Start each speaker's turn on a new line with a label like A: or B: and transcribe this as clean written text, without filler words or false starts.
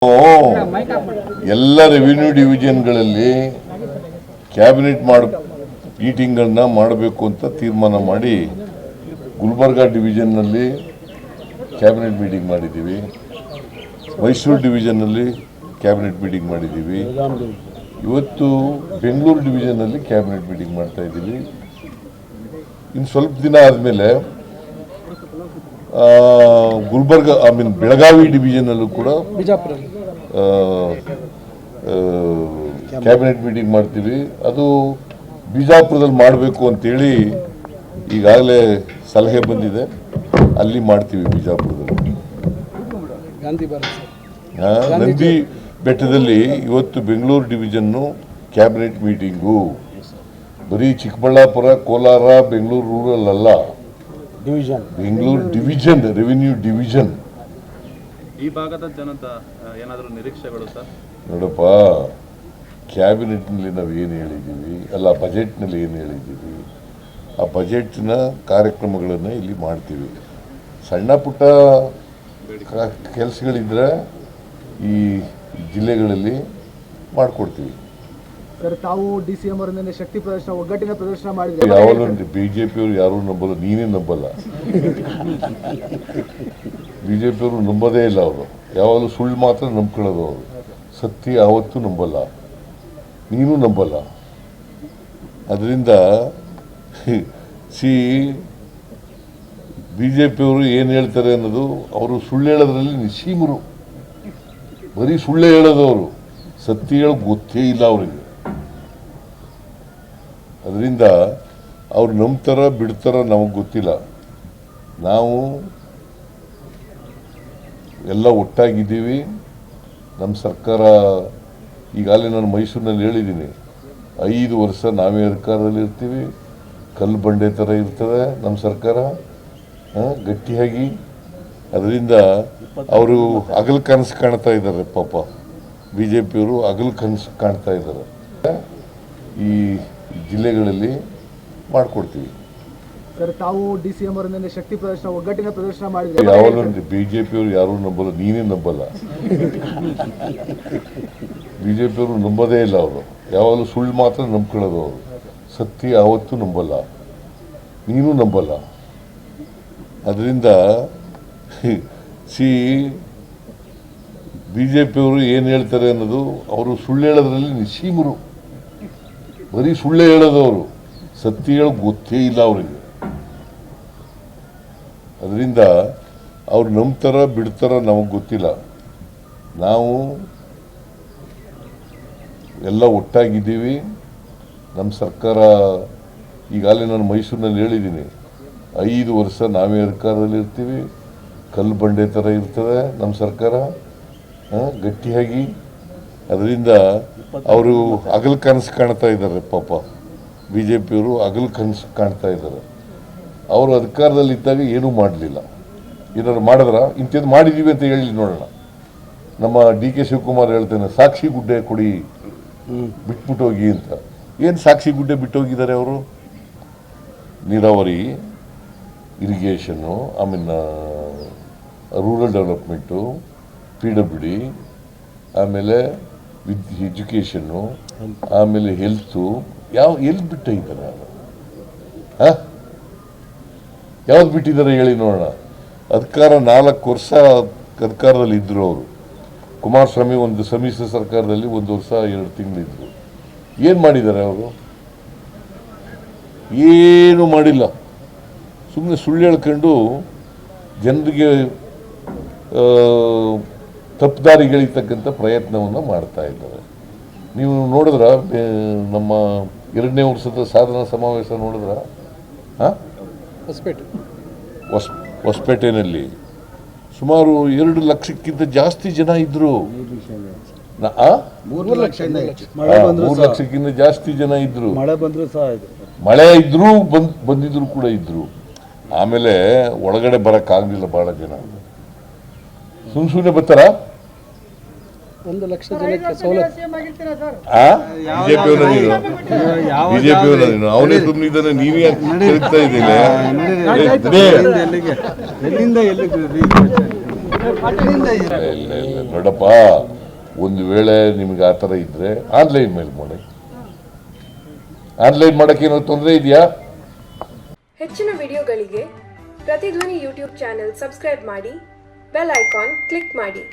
A: ಎಲ್ಲ revenue ಡಿವಿಷನ್ಗಳಲ್ಲಿ cabinet ಮೀಟಿಂಗ್ಗಳನ್ನ ಮಾಡಬೇಕು ಅಂತ ತೀರ್ಮಾನ ಮಾಡಿ ಗುಲ್ಬರ್ಗಾ ಡಿವಿಷನ್ನಲ್ಲಿ ಕ್ಯಾಬಿನೆಟ್ ಮೀಟಿಂಗ್ ಮಾಡಿದ್ದೀವಿ. ಮೈಸೂರು ಡಿವಿಷನ್ನಲ್ಲಿ ಕ್ಯಾಬಿನೆಟ್ ಮೀಟಿಂಗ್ ಮಾಡಿದ್ದೀವಿ. ಇವತ್ತು ಬೆಂಗಳೂರು ಡಿವಿಷನ್ನಲ್ಲಿ ಕ್ಯಾಬಿನೆಟ್ ಮೀಟಿಂಗ್ ಮಾಡ್ತಾ ಇದ್ದೀವಿ. ಇನ್ನು ಸ್ವಲ್ಪ ದಿನ ಆದಮೇಲೆ ಗುಲ್ಬರ್ಗಾ ಬೆಳಗಾವಿ ಡಿವಿಷನಲ್ಲೂ ಕೂಡ ಕ್ಯಾಬಿನೆಟ್ ಮೀಟಿಂಗ್ ಮಾಡ್ತೀವಿ. ಅದು ಬಿಜಾಪುರದಲ್ಲಿ ಮಾಡಬೇಕು ಅಂತೇಳಿ ಈಗಾಗಲೇ ಸಲಹೆ ಬಂದಿದೆ. ಅಲ್ಲಿ ಮಾಡ್ತೀವಿ ಬಿಜಾಪುರದಲ್ಲಿ. ನಂದಿ ಬೆಟ್ಟದಲ್ಲಿ ಇವತ್ತು ಬೆಂಗಳೂರು ಡಿವಿಷನ್ನು ಕ್ಯಾಬಿನೆಟ್ ಮೀಟಿಂಗು ಬರೀ ಚಿಕ್ಕಬಳ್ಳಾಪುರ, ಕೋಲಾರ, ಬೆಂಗಳೂರು ರೂರಲ್ ಅಲ್ಲ, ಬೆಂಗಳೂರು ಡಿವಿಷನ್, ರೆವಿನ್ಯೂ ಡಿವಿಷನ್.
B: ಈ ಭಾಗದ ಜನದ ಏನಾದರೂ ನಿರೀಕ್ಷೆಗಳು ಸರ್?
A: ನೋಡಪ್ಪ, ಕ್ಯಾಬಿನೆಟ್ನಲ್ಲಿ ನಾವು ಏನು ಹೇಳಿದ್ದೀವಿ, ಅಲ್ಲ ಬಜೆಟ್ನಲ್ಲಿ ಏನು ಹೇಳಿದ್ದೀವಿ, ಆ ಬಜೆಟ್ನ ಕಾರ್ಯಕ್ರಮಗಳನ್ನು ಇಲ್ಲಿ ಮಾಡ್ತೀವಿ. ಸಣ್ಣ ಪುಟ್ಟ ಕೆಲಸಗಳಿದ್ರೆ ಈ ಜಿಲ್ಲೆಗಳಲ್ಲಿ ಮಾಡಿಕೊಡ್ತೀವಿ.
C: ಸರ್, ತಾವು ಡಿ.ಸಿ.ಎಂ ಅವರಿಂದ ಶಕ್ತಿ ಪ್ರದರ್ಶನ, ಒಗ್ಗಟ್ಟಿನ ಪ್ರದರ್ಶನ ಮಾಡಿದ್ರೆ
A: ಯಾವಾಗಲೂ ಬಿಜೆಪಿಯವರು ಯಾರೂ ನಂಬಲ್ಲ, ನೀನೇ ನಂಬಲ್ಲ. ಬಿಜೆಪಿಯವರು ನಂಬೋದೇ ಇಲ್ಲ. ಅವರು ಯಾವಾಗಲೂ ಸುಳ್ಳು ಮಾತ್ರ ನಂಬ್ಕೊಳ್ಳೋದು. ಅವರು ಸತ್ಯ ಯಾವತ್ತೂ ನಂಬಲ್ಲ, ನೀನು ನಂಬಲ್ಲ. ಅದರಿಂದ ಬಿಜೆಪಿಯವರು ಏನು ಹೇಳ್ತಾರೆ ಅನ್ನೋದು, ಅವರು ಸುಳ್ಳು ಹೇಳೋದ್ರಲ್ಲಿ ನಿಸ್ಸೀಮರು. ಬರೀ ಸುಳ್ಳು ಹೇಳೋದು. ಅವರು ಸತ್ಯ ಹೇಳೋದು ಗೊತ್ತೇ ಇಲ್ಲ ಅವರಿಗೆ. ಅದರಿಂದ ಅವ್ರು ನಂಬ್ತಾರ ಬಿಡ್ತಾರ ನಮಗೆ ಗೊತ್ತಿಲ್ಲ. ನಾವು ಎಲ್ಲ ಒಟ್ಟಾಗಿದ್ದೀವಿ. ನಮ್ಮ ಸರ್ಕಾರ ಈಗಾಗಲೇ ನಾನು ಮೈಸೂರಿನಲ್ಲಿ ಹೇಳಿದ್ದೀನಿ, 5 ವರ್ಷ ನಾವೇ ಅಧಿಕಾರದಲ್ಲಿ ಇರ್ತೀವಿ. ಕಲ್ಲು ಬಂಡೆ ಥರ ಇರ್ತದೆ ನಮ್ಮ ಸರ್ಕಾರ, ಗಟ್ಟಿಯಾಗಿ. ಅದರಿಂದ ಅವರು ಹಗಲು ಕನಸು ಕಾಣ್ತಾ ಇದ್ದಾರೆ. ಪಾಪ ಬಿ ಜೆ ಪಿಯವರು ಹಗಲು ಕನಸು ಕಾಣ್ತಾ ಇದ್ದಾರೆ. ಈ ಜಿಲ್ಲೆಗಳಲ್ಲಿ ಮಾಡಿಕೊಡ್ತೀವಿ.
C: ಸರ್, ತಾವು ಡಿ.ಸಿ.ಎಂ ಅವರಿಂದ ಶಕ್ತಿ ಪ್ರದರ್ಶನ, ಒಗ್ಗಟ್ಟಿನ ಪ್ರದರ್ಶನ ಮಾಡಿದ್ರೆ
A: ಯಾವಾಗಲೂ ಬಿಜೆಪಿಯವರು ಯಾರೂ ನಂಬಲ್ಲ, ನೀನೇ ನಂಬಲ್ಲ. ಬಿಜೆಪಿಯವರು ನಂಬೋದೇ ಇಲ್ಲ. ಅವರು ಯಾವಾಗಲೂ ಸುಳ್ಳು ಮಾತ್ರ ನಂಬ್ಕೊಳ್ಳೋದು. ಅವರು ಸತ್ಯ ಯಾವತ್ತೂ ನಂಬಲ್ಲ, ನೀನು ನಂಬಲ್ಲ. ಅದರಿಂದ ಬಿಜೆಪಿಯವರು ಏನು ಹೇಳ್ತಾರೆ ಅನ್ನೋದು, ಅವರು ಸುಳ್ಳು ಹೇಳೋದ್ರಲ್ಲಿ ನಿಸ್ಸೀಮರು. ಬರೀ ಸುಳ್ಳು ಹೇಳೋದು. ಅವರು ಸತ್ಯ ಹೇಳೋದು ಗೊತ್ತೇ ಇಲ್ಲ ಅವರಿಗೆ. ಅದರಿಂದ ಅವ್ರು ನಂಬ್ತಾರ ಬಿಡ್ತಾರ ನಮಗೆ ಗೊತ್ತಿಲ್ಲ. ನಾವು ಎಲ್ಲ ಒಟ್ಟಾಗಿದ್ದೀವಿ. ನಮ್ಮ ಸರ್ಕಾರ ಈಗಾಗಲೇ ನಾನು ಮೈಸೂರಿನಲ್ಲಿ ಹೇಳಿದ್ದೀನಿ, 5 ವರ್ಷ ನಾವೇ ಅಧಿಕಾರದಲ್ಲಿ ಇರ್ತೀವಿ. ಕಲ್ಲು ಬಂಡೆ ಥರ ಇರ್ತದೆ ನಮ್ಮ ಸರ್ಕಾರ, ಗಟ್ಟಿಯಾಗಿ. ಅದರಿಂದ ಅವರು ಹಗಲು ಕನಸು ಕಾಣ್ತಾ ಇದ್ದಾರೆ. ಪಾಪ ಬಿ ಜೆ ಪಿಯವರು ಹಗಲು ಕನಸು ಕಾಣ್ತಾ ಇದ್ದಾರೆ. ಅವರು ಅಧಿಕಾರದಲ್ಲಿ ಇದ್ದಾಗ ಏನೂ ಮಾಡಲಿಲ್ಲ. ಏನಾದ್ರು ಮಾಡಿದ್ರ? ಇಂಥದ್ದು ಮಾಡಿದ್ದೀವಿ ಅಂತ ಹೇಳಿ ನೋಡೋಣ. ನಮ್ಮ ಡಿ ಕೆ ಶಿವಕುಮಾರ್ ಹೇಳ್ತೇನೆ, ಸಾಕ್ಷಿ ಗುಡ್ಡೆ ಕೊಡಿ, ಬಿಟ್ಬಿಟ್ಟು ಹೋಗಿ ಅಂತ. ಏನು ಸಾಕ್ಷಿ ಗುಡ್ಡೆ ಬಿಟ್ಟು ಹೋಗಿದ್ದಾರೆ ಅವರು? ನೀರಾವರಿ, ಇರಿಗೇಷನ್ನು, ರೂರಲ್ ಡೆವಲಪ್ಮೆಂಟು, PWD, ಆಮೇಲೆ ಎಜುಕೇಷನ್ನು, ಆಮೇಲೆ ಹೆಲ್ತು, ಎಲ್ಲಿ ಬಿಟ್ಟಿದ್ದಾರೆ? ಯಾವ್ದು ಬಿಟ್ಟಿದ್ದಾರೆ ಹೇಳಿ ನೋಡೋಣ. ಅಧಿಕಾರ 4 ವರ್ಷ ಅಧಿಕಾರದಲ್ಲಿ ಇದ್ದರು ಅವರು. ಕುಮಾರಸ್ವಾಮಿ ಒಂದು ಸಮ್ಮಿಶ್ರ ಸರ್ಕಾರದಲ್ಲಿ 1 ವರ್ಷ 2 ತಿಂಗಳಿದ್ರು. ಏನು ಮಾಡಿದ್ದಾರೆ ಅವರು? ಏನೂ ಮಾಡಿಲ್ಲ. ಸುಮ್ಮನೆ ಸುಳ್ಳು ಹೇಳ್ಕೊಂಡು ಜನರಿಗೆ ತಪ್ಪುದಾರಿಗಳಿರ್ತಕ್ಕಂಥ ಪ್ರಯತ್ನವನ್ನು ಮಾಡ್ತಾ ಇದ್ದಾರೆ. ನೀವು ನೋಡಿದ್ರ ನಮ್ಮ 2ನೇ ವರ್ಷದ ಸಾಧನಾ ಸಮಾವೇಶ ನೋಡಿದ್ರ? ಹೊಸಪೇಟೆನಲ್ಲಿ ಸುಮಾರು 2 ಲಕ್ಷಕ್ಕಿಂತ ಜಾಸ್ತಿ ಜನ ಇದ್ರು.
C: 3
A: ಲಕ್ಷಕ್ಕಿಂತ ಜಾಸ್ತಿ ಜನ ಇದ್ರು.
C: ಮಳೆ
A: ಇದ್ರೂ ಬಂದಿದ್ರು ಕೂಡ ಇದ್ರು. ಆಮೇಲೆ ಒಳಗಡೆ ಬರೋಕ್ಕಾಗಲಿಲ್ಲ. ಭಾಳ ಜನ ಸುಮ್ಮನೆ ಬರ್ತಾರ.
C: 1 ಲಕ್ಷ ಜನಕ್ಕೆ ಸೌಲಭ್ಯ.
A: ಬಿಜೆಪಿಯವರ ಅವನೇ ಸುಮ್ಮನಿದ್ದಾನೆ, ನೀವೇ ತಿರುಗ್ತಾ ಇದ್ದೀವಿ. ಇಲ್ಲ ನೋಡಪ್ಪ, ಒಂದು ವೇಳೆ ನಿಮ್ಗೆ ಆ ಥರ ಇದ್ರೆ ಆನ್ಲೈನ್ ಮೇಲೆ ಮಾಡಿ. ಆನ್ಲೈನ್ ಮಾಡೋಕ್ಕೆ ಏನೋ ತೊಂದರೆ ಇದೆಯಾ?
D: ಹೆಚ್ಚಿನ ವಿಡಿಯೋಗಳಿಗೆ ಪ್ರತಿಧ್ವನಿ ಯೂಟ್ಯೂಬ್ ಚಾನೆಲ್ ಸಬ್ಸ್ಕ್ರೈಬ್ ಮಾಡಿ, ಬೆಲ್ ಐಕಾನ್ ಕ್ಲಿಕ್ ಮಾಡಿ.